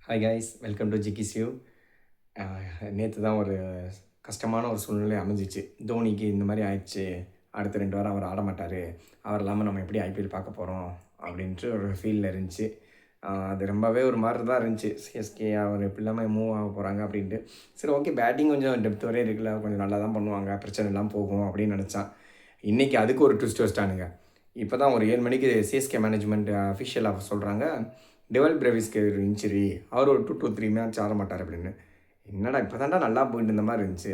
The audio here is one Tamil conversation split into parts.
ஹாய் கைஸ், வெல்கம் டு ஜிகிஸ்யூ. நேற்று தான் ஒரு கஷ்டமான ஒரு சூழ்நிலை அமைஞ்சிச்சு. தோனிக்கு இந்த மாதிரி ஆயிடுச்சு, அடுத்த 2 வாரம் அவர் ஆட மாட்டார், அவர் இல்லாமல் நம்ம எப்படி ஐபிஎல் பார்க்க போகிறோம் அப்படின்ட்டு ஒரு ஃபீலில் இருந்துச்சு. அது ரொம்பவே ஒரு மாதிரி தான் இருந்துச்சு. சிஎஸ்கே அவர் எப்படி இல்லாமல் மூவ் ஆக போகிறாங்க அப்படின்ட்டு. சரி, ஓகே, பேட்டிங் கொஞ்சம் டெப்த் வரையும் இருக்குல்ல, கொஞ்சம் நல்லா தான் பண்ணுவாங்க, பிரச்சனை இல்லாமல் போகும் அப்படின்னு நினச்சான். இன்றைக்கி அதுக்கு ஒரு ட்விஸ்ட் வச்சிட்டானுங்க. இப்போ தான் ஒரு 7 மணிக்கு சிஎஸ்கே மேனேஜ்மெண்ட் அஃபிஷியலாக சொல்கிறாங்க, டெவல் பிரேவிஸ்க்கு ஒரு இன்ஜுரி, அவர் ஒரு 2 to 3 மேட்ச் ஆட மாட்டார் அப்படின்னு. என்னடா இப்போ தான்டா நல்லா போயிட்டு இருந்த மாதிரி இருந்துச்சு.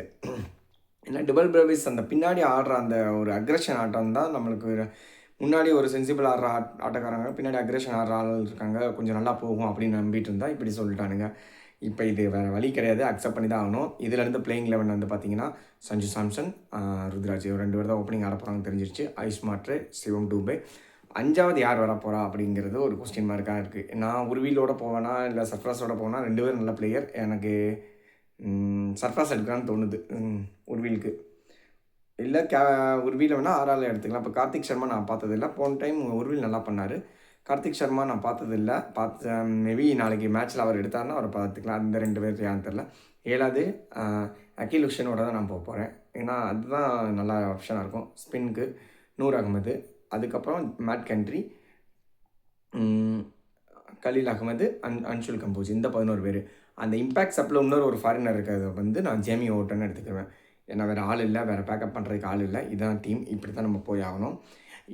ஏன்னா டெவல் பிரேவிஸ் அந்த பின்னாடி ஆடுற அந்த ஒரு அக்ரெஷன் ஆட்டம் தான் நம்மளுக்கு. முன்னாடி ஒரு சென்சிபிள் ஆடுற ஆட்டக்காரங்க, பின்னாடி அக்ரெஷன் ஆடுற ஆள் இருக்காங்க, கொஞ்சம் நல்லா போகும் அப்படின்னு நம்பிட்டு இருந்தால் இப்படி சொல்லிட்டானுங்க. இப்போ இது வேறு வழி கிடையாது, அக்செப்ட் பண்ணி தான் ஆகணும். இதுலேருந்து பிளேயிங் 11 வந்து பார்த்தீங்கன்னா சஞ்சு சாம்சன், ருத்ராஜ் 2 பேர் தான் ஓப்பனிங் ஆட போகிறாங்கன்னு தெரிஞ்சிருச்சு. ஆயுஷ் மாட்ரே, சிவம் டூபே. 5வது யார் வர போகிறா அப்படிங்கிறது ஒரு கொஸ்டின் மார்க்காக இருக்குது. நான் உருவிலோட போவேனா இல்லை சர்ஃப்ராஸோட போவேனா? 2 பேரும் நல்ல பிளேயர். எனக்கு சர்ஃப்ராஸ் எடுக்கலான்னு தோணுது உருவிலுக்கு. இல்லை உருவியில் வேணால் ஆறால் எடுத்துக்கலாம். இப்போ கார்த்திக் சர்மா நான் பார்த்ததில்ல, போன டைம் உருவில் நல்லா பண்ணார். கார்த்திக் சர்மா நான் பார்த்ததில்ல, மேபி நாளைக்கு மேட்ச்சில் அவர் எடுத்தார்னா அவரை பார்த்துக்கலாம். அந்த 2 பேர் யாருன்னு தெரில. 7வது அகில் ஹுஷனோட தான் நான் போக போகிறேன். ஏன்னா அதுதான் நல்ல ஆப்ஷனாக இருக்கும். ஸ்பின்னுக்கு நூர் அகமது, அதுக்கப்புறம் மேட் கண்ட்ரி, கலீல் அகமது, அன்ஷுல் கம்போஸ், இந்த 11 பேர். அந்த இம்பேக்ட் சப்பில் இன்னொரு ஒரு ஃபாரினர் இருக்கிறத வந்து நான் ஜேமி ஓட்டன்னு எடுத்துக்குவேன். ஏன்னா வேறு ஆள் இல்லை, வேறு பேக்கப் பண்ணுறதுக்கு ஆள் இல்லை. இதுதான் டீம், இப்படி தான் நம்ம போய் ஆகணும்.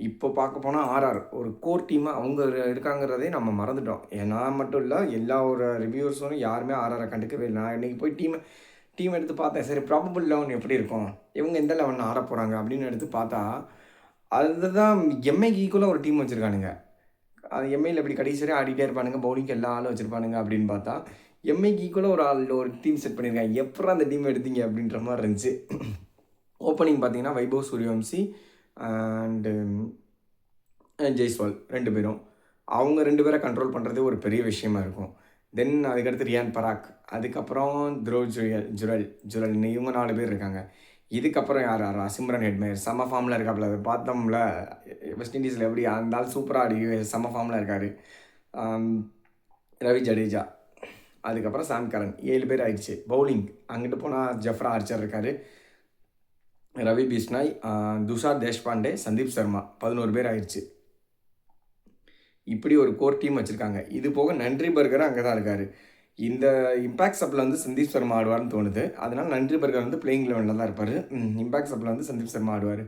இப்போ பார்க்க போனால் ஆர்ஆர் ஒரு கோர் டீமாக அவங்க இருக்காங்கிறதே நம்ம மறந்துட்டோம். நான் மட்டும் இல்லை, எல்லா ஒரு ரிவ்யூவர்ஸும் யாருமே ஆர்ஆரை கண்டுக்கவே இல்லை. நான் இன்றைக்கி போய் டீம் எடுத்து பார்த்தேன். சரி, ப்ராபபிள் 11 எப்படி இருக்கும், இவங்க எந்த 11 ஆட போகிறாங்க அப்படின்னு எடுத்து பார்த்தா, அதுதான் எம்ஐக்கு ஈக்குவலாக ஒரு டீம் வச்சுருக்கானுங்க. அது எம்ஐயில் எப்படி கடைசி வரை ஆடிட்டே இருப்பானுங்க, பவுலிங்க்கு எல்லா ஆளும் வச்சுருப்பானுங்க அப்படின்னு பார்த்தா, எம்ஐக்கு ஈக்குவலாக ஒரு டீம் செட் பண்ணியிருக்காங்க. எப்பறம் அந்த டீம் எடுத்தீங்க அப்படின்ற மாதிரி இருந்துச்சு. ஓப்பனிங் பார்த்தீங்கன்னா வைபவ் சூரியவம்சி அண்டு ஜெய்ஸ்வால் 2 பேரும். அவங்க 2 பேரை கண்ட்ரோல் பண்ணுறது ஒரு பெரிய விஷயமா இருக்கும். தென் அதுக்கடுத்து ரியான் பராக், அதுக்கப்புறம் த்ரோவ் ஜுரல், இவங்க 4 பேர் இருக்காங்க. இதுக்கப்புறம் யார் சிம்ரன் ஹெட்மேயர் செம்ம ஃபார்மில் இருக்காப்புல. அதை பார்த்தோம்ல வெஸ்ட் இண்டீஸில் எப்படி அந்த ஆள் சூப்பராக ஆடி செம்ம ஃபார்மில் இருக்கார். ரவி ஜடேஜா, அதுக்கப்புறம் சாம் கரன், 7 பேர் ஆயிடுச்சு. பவுலிங் அங்கிட்டு போனால் ஜஃப்ரா ஆர்ச்சர் இருக்கார், ரவி பிஷ்னாய், துஷார் தேஷ்பாண்டே, சந்தீப் சர்மா, 11 பேர் ஆயிடுச்சு. இப்படி ஒரு கோர் டீம் வச்சுருக்காங்க. இது போக நன்றி பர்கர் அங்கே தான் இருக்கார். இந்த இம்பேக்ட் சப்பில் வந்து சந்தீப் சர்மா ஆடுவார்னு தோணுது. அதனால் நன்றி பர்கர் வந்து பிளேயிங் 11 தான் இருப்பார். இம்பேக்ட் சப்பில் வந்து சந்தீப் சர்மா ஆடுவார்.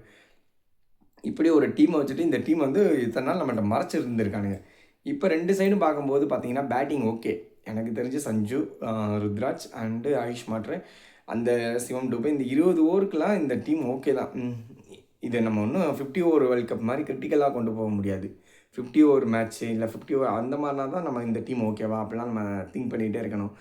இப்படி ஒரு டீமை வச்சுட்டு இந்த டீம் வந்து இத்தனை நாள் நம்மகிட்ட மறைச்சிருந்துருக்கானுங்க. இப்போ 2 சைடும் பார்க்கும்போது பார்த்தீங்கன்னா பேட்டிங் ஓகே. எனக்கு தெரிஞ்சு சஞ்சு, ருத்ராஜ் அண்டு ஆயுஷ் மாட்ரே, அந்த சிவம் டூபே, இந்த 20 ஓவருக்கெலாம் இந்த டீம் ஓகே தான். இதை நம்ம ஒன்றும் 50 ஓவர் வேர்ல்ட் கப் மாதிரி கிரிட்டிக்கலாக கொண்டு போக முடியாது. 50 ஓவர் மேட்ச்சு இல்லை 50 ஓவர் அந்த மாதிரினா தான் நம்ம இந்த டீம் ஓகேவா அப்படிலாம் நம்ம திங்க் பண்ணிகிட்டே இருக்கணும்.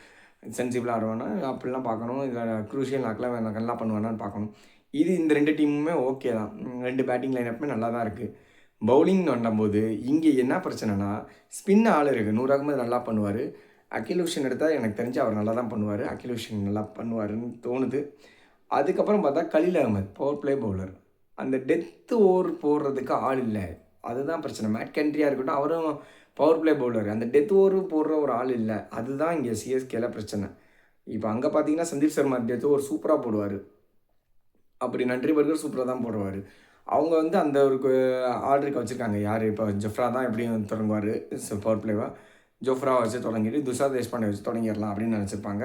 சென்சிபிளாக ஆடுவானா அப்படிலாம் பார்க்கணும், இல்லை க்ரூஷியல் நாக்கெலாம் நல்லா பண்ணுவானான்னு பார்க்கணும். இந்த 2 டீமுமே ஓகே தான். 2 பேட்டிங் லைனப்புமே நல்லா தான் இருக்குது. பவுலிங்னு வந்தபோது இங்கே என்ன பிரச்சனைனா, ஸ்பின் ஆள் இருக்குது. நூர் அகமது நல்லா பண்ணுவார். அகில் ஹுஷன் எடுத்தால் எனக்கு தெரிஞ்சு அவர் நல்லா தான் பண்ணுவார். அகில் ஹுஷன் நல்லா பண்ணுவாருன்னு தோணுது. அதுக்கப்புறம் பார்த்தா Khaleel Ahmed power play bowler. அந்த டெத்து ஓவர் போடுறதுக்கு ஆள் இல்லை, அதுதான் பிரச்சனை. மேட் கண்ட்ரியாக இருக்கட்டும், அவரும் பவர் பிளே பவுலர். அந்த டெத் ஓவர் போடுற ஒரு ஆள் இல்லை, அதுதான் இங்கே சிஎஸ்கேல பிரச்சனை. இப்போ அங்கே பார்த்தீங்கன்னா சந்தீப் சர்மா டெத் ஓவர் சூப்பராக போடுவார். அப்படி நன்றி பர்கர் சூப்பராக தான் போடுவார். அவங்க வந்து அந்த ஒரு ஆர்டருக்கு வச்சுருக்காங்க. யார் இப்போ ஜஃப்ரா தான் எப்படியும் தொடங்குவார் பவர் பிளேவாக. ஜோஃப்ராவை வச்சு தொடங்கிட்டு துஷார் தேஷ்பாண்டே வச்சு தொடங்கிடலாம் அப்படின்னு நினச்சிருப்பாங்க.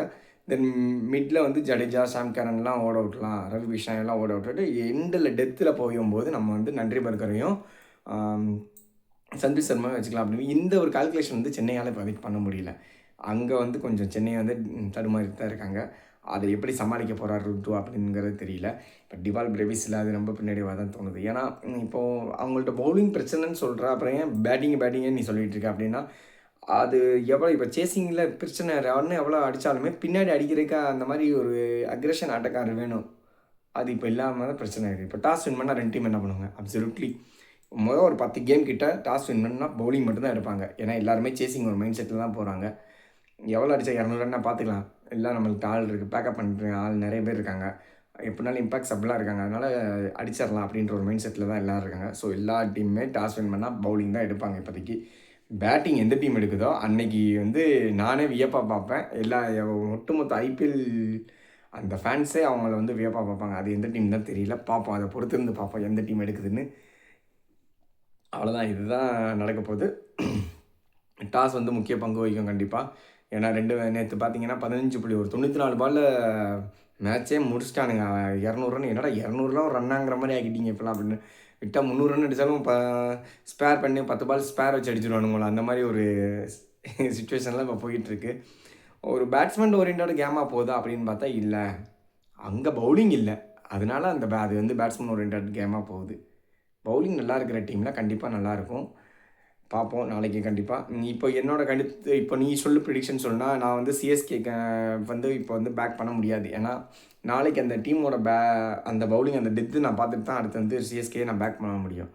தென் மிட்டில் வந்து ஜடேஜா, சாம் கரன்லாம் ஓட விட்டலாம், ரவி பிஷ்னாயெல்லாம் ஓட விட்டுட்டு எண்டில் டெத்தில் போகும்போது நம்ம வந்து நன்றி பர்கரையும் சந்தீப் சர்மாவை வச்சுக்கலாம் அப்படின்னு இந்த ஒரு கால்குலேஷன் வந்து சென்னையால் இப்போதைக்கு பண்ண முடியல. அங்கே வந்து கொஞ்சம் சென்னை வந்து தடுமாறிட்டு தான் இருக்காங்க. அதை எப்படி சமாளிக்க போகிறார் ருத்து அப்படிங்கிறது தெரியல. இப்போ டிவால் பிரேவிஸில் அது ரொம்ப பின்னாடியாக தான் தோணுது. ஏன்னா இப்போது அவங்கள்ட்ட பவுலிங் பிரச்சனைன்னு சொல்கிற, அப்புறம் ஏன் பேட்டிங்கு நீ சொல்லிகிட்டு இருக்க அப்படின்னா, அது எவ்வளோ இப்போ சேசிங்கில் பிரச்சனை ரன்னு எவ்வளோ அடித்தாலுமே பின்னாடி அடிக்கிறதுக்கு அந்த மாதிரி ஒரு அக்ரெஷன் ஆட்டக்காரர் வேணும். அது இப்போ இல்லாமல் தான் பிரச்சனை இருக்குது. இப்போ டாஸ் வின் பண்ணால் 2 டீம் என்ன பண்ணுவாங்க? அப்சல்யூட்லி ஒரு 10 கேம் கிட்ட டாஸ் வின் பண்ணால் பவுலிங் மட்டும்தான் எடுப்பாங்க. ஏன்னா எல்லாருமே சேசிங் ஒரு மைண்ட் செட்டில் தான் போகிறாங்க. எவ்வளோ அடித்தா 200 ரன்னா பார்த்துக்கலாம், எல்லாம் நம்மளுக்கு ஆள் இருக்குது, பேக்கப் பண்ணுற ஆள் நிறைய பேர் இருக்காங்க, எப்படினாலும் இம்பாக்ட் சப்லாம் இருக்காங்க, அதனால் அடிச்சிடலாம் அப்படின்ற ஒரு மைண்ட் செட்டில் தான் எல்லோரும் இருக்காங்க. ஸோ எல்லா டீமுமே டாஸ் வின் பண்ணால் பவுலிங் தான் எடுப்பாங்க இப்போதைக்கு. பேட்டிங் எந்த டீம் எடுக்குதோ அன்னைக்கு வந்து நானே வியப்பாக பார்ப்பேன். ஒட்டுமொத்த ஐபிஎல் அந்த ஃபேன்ஸே அவங்கள வந்து வியப்பாக பார்ப்பாங்க. அது எந்த டீம் தான் தெரியல. பார்ப்போம். அதை பொறுத்திருந்து பார்ப்போம் எந்த டீம் எடுக்குதுன்னு. அவ்வளோதான். இதுதான் நடக்க போகுது. டாஸ் வந்து முக்கிய பங்கு வகிக்கும் கண்டிப்பாக. ஏன்னா நேற்று பார்த்தீங்கன்னா 94 பாலில் மேட்ச்சே முடிச்சிட்டானுங்க. 200 ரன். என்னடா 200லாம் ஒரு ரன்னாங்கிற மாதிரி ஆக்கிட்டீங்க இப்போலாம் அப்படின்னு. விட்டால் 300 ரன் அடித்தாலும் ஸ்பேர் பண்ணி 10 பால் ஸ்பேர் வச்சு அடிச்சிடுவானுங்களா, அந்த மாதிரி ஒரு சுச்சுவேஷன்லாம் இப்போ போயிட்டுருக்கு. ஒரு பேட்ஸ்மேன் ஓரியன்டான கேமாக போகுதா அப்படின்னு பார்த்தா இல்லை. அங்கே பவுலிங் இல்லை. அதனால அது வந்து பேட்ஸ்மேன் ஓரியன்ட் கேமாக போகுது. பவுலிங் நல்லா இருக்கிற டீமில் கண்டிப்பாக நல்லாயிருக்கும். பார்ப்போம் நாளைக்கு கண்டிப்பாக. இப்போ இப்போ நீ சொல்லு ப்ரிடிக்ஷன் சொன்னால் நான் வந்து சிஎஸ்கே வந்து இப்போ வந்து பேக் பண்ண முடியாது. ஏன்னா நாளைக்கு அந்த டீமோட அந்த பவுலிங் அந்த டெத்து நான் பார்த்துட்டு தான் அடுத்து வந்து சிஎஸ்கே நான் பேக் பண்ண முடியும்.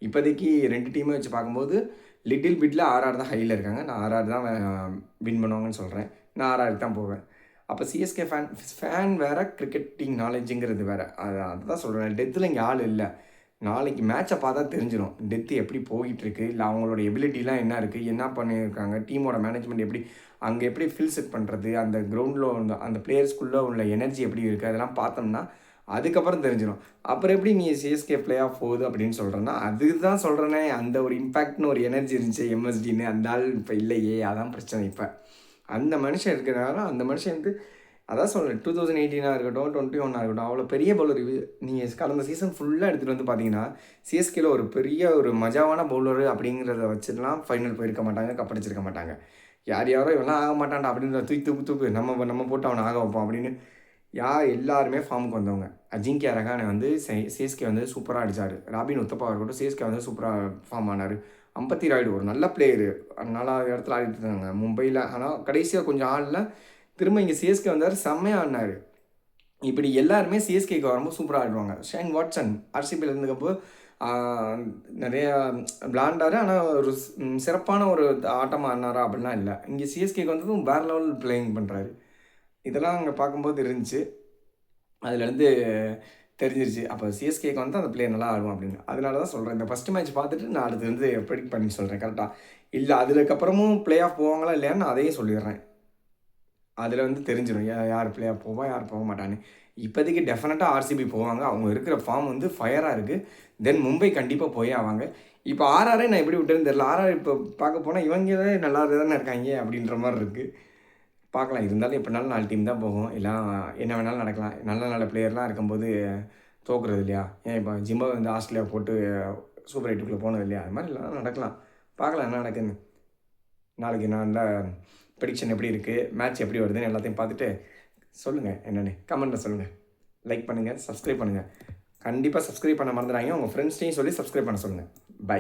இப்போதைக்கு 2 டீமை வச்சு பார்க்கும்போது லிட்டில் பிட்டில் ஆர்ஆர் தான் இருக்காங்க. நான் ஆர்ஆர் தான் வின் பண்ணுவாங்கன்னு சொல்கிறேன். நான் ஆர்ஆருக்கு தான் போவேன். அப்போ சிஎஸ்கே ஃபேன் வேறு, கிரிக்கெட்டிங் நாலேஜுங்கிறது வேறு. அதுதான் சொல்கிறேன். டெத்தில் இங்கே ஆள் இல்லை. நாளைக்கு மேட்சை பார்த்தா தெரிஞ்சிடும் டெத்து எப்படி போயிட்டுருக்கு, இல்லை அவங்களோட எபிலிட்டிலாம் என்ன இருக்குது, என்ன பண்ணியிருக்காங்க, டீமோட மேனேஜ்மெண்ட் அங்கே எப்படி ஃபில் செட் பண்ணுறது, அந்த கிரவுண்டில் அந்த பிளேயர்ஸ்குள்ளே உள்ள எனர்ஜி எப்படி இருக்குது, அதெல்லாம் பார்த்தோம்னா அதுக்கப்புறம் தெரிஞ்சிடும். அப்புறம் எப்படி நீ சிஎஸ்கே பிளே ஆஃப் போகுது அப்படின்னு சொல்கிறேன்னா, அதுதான் சொல்கிறேனே, அந்த ஒரு இம்பேக்ட்னு ஒரு எனர்ஜி இருந்துச்சு எம்எஸ்டின்னு, அந்த ஆள் இப்போ இல்லையே. அதான் பிரச்சனை. இப்போ அந்த மனுஷன் இருக்கிறனால அந்த மனுஷன் வந்து அதான் சொல்கிறேன். 2018 இருக்கட்டும், 21 இருக்கட்டும், அவ்வளோ பெரிய பவுலர். நீங்கள் கடந்த சீசன் ஃபுல்லாக எடுத்துகிட்டு வந்து பார்த்தீங்கன்னா சிஎஸ்கேல ஒரு பெரிய ஒரு மஜாவான பவுலரு அப்படிங்கிறத வச்சுலாம் ஃபைனல் போயிருக்க மாட்டாங்க, கப்படிச்சிருக்க மாட்டாங்க. யாரோ இவெல்லாம் ஆக மாட்டான்டா அப்படின்ற தூக்கு நம்ம போட்டு அவனை ஆக வைப்போம் அப்படின்னு எல்லாருமே ஃபார்முக்கு வந்தவங்க. அஜிங்கியா ரஹானே வந்து சிஎஸ்கே வந்து சூப்பராக அடித்தார். ராபின் உத்தப்பா இருக்கட்டும், சிஎஸ்கே வந்து சூப்பராக ஃபார்ம் ஆனார். அம்பத்தி ராய்டு ஒரு நல்ல பிளேயரு, 4வது இடத்துல ஆடிட்டு இருந்தாங்க மும்பையில். ஆனால் கடைசியாக கொஞ்சம் ஆடல, திரும்ப இங்கே சிஎஸ்கே வந்தார், செம்மையாக ஆடினார். இப்படி எல்லாருமே சிஎஸ்கேக்கு வரும்போது சூப்பராக ஆடுவாங்க. ஷைன் வாட்சன் ஆர்சிபியில் இருந்தப்போ நிறையா விளாண்டார். ஆனால் ஒரு சிறப்பான ஒரு ஆட்டமாக ஆடினாரா அப்படிலாம் இல்லை. இங்கே சிஎஸ்கேக்கு வந்ததும் வேறு லெவல் பிளேயிங் பண்ணுறாரு. இதெல்லாம் அங்கே பார்க்கும்போது இருந்துச்சு. அதுலேருந்து தெரிஞ்சிருச்சு. அப்போ சிஎஸ்கேக்கு வந்து அந்த பிளேயர் நல்லா ஆடுவோம் அப்படின்னு. அதனால தான் சொல்கிறேன். இந்த ஃபஸ்ட்டு மேட்ச் பார்த்துட்டு நான் அடுத்து வந்து ப்ரெடிக்ட் பண்ணி சொல்கிறேன் கரெக்டாக. இல்லை அதுக்கப்புறமும் பிளே ஆஃப் போவாங்களா இல்லையான்னு நான் அதையும் சொல்லிடுறேன். அதில் வந்து தெரிஞ்சிடும் யார் பிளே ஆஃப் போவா, யார் போக மாட்டான்னு. இப்போதைக்கு டெஃபினட்டாக ஆர்சிபி போவாங்க. அவங்க இருக்கிற ஃபார்ம் வந்து ஃபயராக இருக்குது. தென் மும்பை கண்டிப்பாக போயே ஆவாங்க. இப்போ ஆர்ஆரே நான் எப்படி விட்டுன்னு தெரியல. ஆர்ஆர் இப்போ பார்க்க போனால் இவங்க நல்லா தானே இருக்காங்க அப்படின்ற மாதிரி இருக்குது. பார்க்கலாம். இருந்தாலும் எப்படினாலும் 4 டீம் தான் போகும். எல்லாம் என்ன வேணாலும் நடக்கலாம். நல்ல பிளேயர்லாம் இருக்கும்போது தோக்குறது இல்லையா? ஏன் இப்போ ஜிம்பாப்வே வந்து ஆஸ்திரேலியா போட்டு சூப்பர் 8க்குள்ளே போனது இல்லையா? அது மாதிரி எல்லாம் நடக்கலாம். பார்க்கலாம் என்ன நடக்குதுன்னு. நாளைக்கு நான் ப்ரெடிக்ஷன் எப்படி இருக்குது, மேட்ச் எப்படி வருதுன்னு எல்லாத்தையும் பார்த்துட்டு சொல்லுங்கள். என்னென்னு கமெண்ட்டில் சொல்லுங்கள். லைக் பண்ணுங்கள், சப்ஸ்கிரைப் பண்ணுங்கள். கண்டிப்பாக சப்ஸ்கிரைப் பண்ண மறந்துடாங்க. உங்கள் ஃப்ரெண்ட்ஸ்டையும் சொல்லி சப்ஸ்கிரைப் பண்ண சொல்லுங்கள். பை.